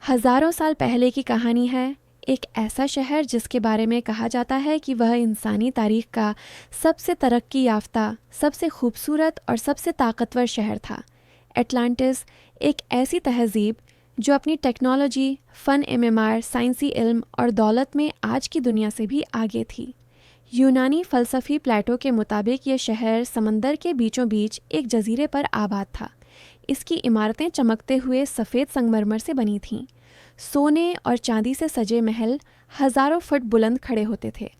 हजारों साल पहले की कहानी है। एक ऐसा शहर जिसके बारे में कहा जाता है कि वह इंसानी तारीख का सबसे तरक्की याफ्ता, सबसे खूबसूरत और सबसे ताकतवर शहर था। एटलांटिस एक ऐसी तहजीब जो अपनी टेक्नोलॉजी, फ़न एमएमआर, साइंसी इल्म और दौलत में आज की दुनिया से भी आगे थी। यूनानी फ़लसफ़ी प्लेटो के मुताबिक यह शहर समंदर के बीचों बीच एक जजीरे पर आबाद था। इसकी इमारतें चमकते हुए सफ़ेद संगमरमर से बनी थीं। सोने और चांदी से सजे महल हज़ारों फुट बुलंद खड़े होते थे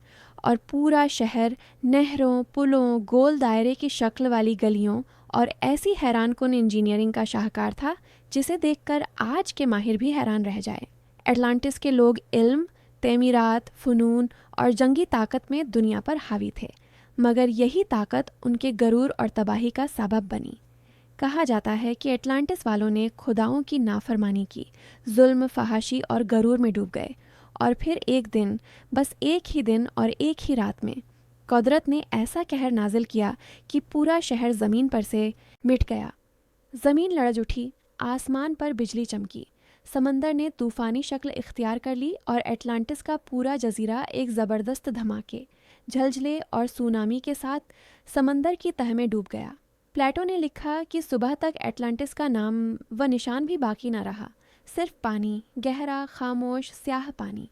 और पूरा शहर नहरों, पुलों, गोल दायरे की शक्ल वाली गलियों और ऐसी हैरानकुन इंजीनियरिंग का शाहकार था जिसे देखकर आज के माहिर भी हैरान रह जाए। एटलांटिस के लोग इल्म, तेमीरात, फ़नून और जंगी ताकत में दुनिया पर हावी थे, मगर यही ताकत उनके गरूर और तबाही का सबब बनी। कहा जाता है कि एटलांटिस वालों ने खुदाओं की नाफरमानी की, जुल्म, फहाशी और गरूर में डूब गए, और फिर एक दिन, बस एक ही दिन और एक ही रात में कुदरत ने ऐसा कहर नाजिल किया कि पूरा शहर ज़मीन पर से मिट गया। ज़मीन लड़ज उठी, आसमान पर बिजली चमकी, समंदर ने तूफ़ानी शक्ल इख्तियार कर ली और एटलांटिस का पूरा जजीरा एक ज़बरदस्त धमाके, झलझले और सूनामी के साथ समंदर की तह में डूब गया। प्लेटो ने लिखा कि सुबह तक एटलांटिस का नाम व निशान भी बाकी न रहा, सिर्फ पानी, गहरा, खामोश, स्याह पानी।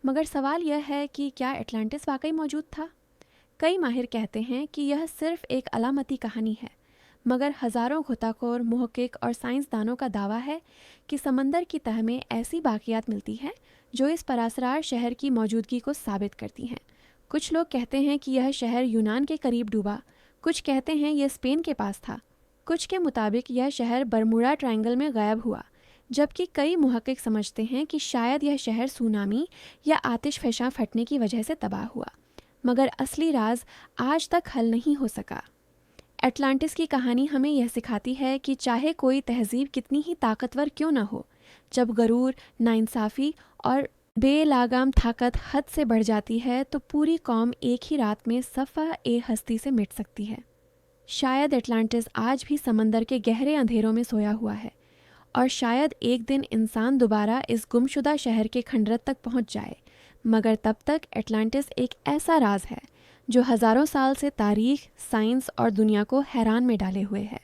मगर सवाल यह है कि क्या एटलांटिस वाकई मौजूद था? कई माहिर कहते हैं कि यह सिर्फ एक अलामती कहानी है, मगर हज़ारों खुताखोर, मुहक्किक और साइंसदानों का दावा है कि समंदर की तह में ऐसी बाक़ियात मिलती हैं जो इस परासरार शहर की मौजूदगी को साबित करती हैं। कुछ लोग कहते हैं कि यह शहर यूनान के करीब डूबा, कुछ कहते हैं यह स्पेन के पास था, कुछ के मुताबिक यह शहर बरमूडा ट्रायंगल में गायब हुआ, जबकि कई मुहक्किक समझते हैं कि शायद यह शहर सूनामी या आतिशफ़शां फटने की वजह से तबाह हुआ। मगर असली राज आज तक हल नहीं हो सका। एटलांटिस की कहानी हमें यह सिखाती है कि चाहे कोई तहजीब कितनी ही ताकतवर क्यों न हो, जब गरूर, नाइंसाफ़ी और बेलागाम ताकत हद से बढ़ जाती है तो पूरी कौम एक ही रात में सफ़ा-ए-हस्ती से मिट सकती है। शायद एटलांटिस आज भी समंदर के गहरे अंधेरों में सोया हुआ है, और शायद एक दिन इंसान दोबारा इस गुमशुदा शहर के खंडरत तक पहुंच जाए। मगर तब तक एटलांटिस एक ऐसा राज है जो हज़ारों साल से तारीख, साइंस और दुनिया को हैरान में डाले हुए है।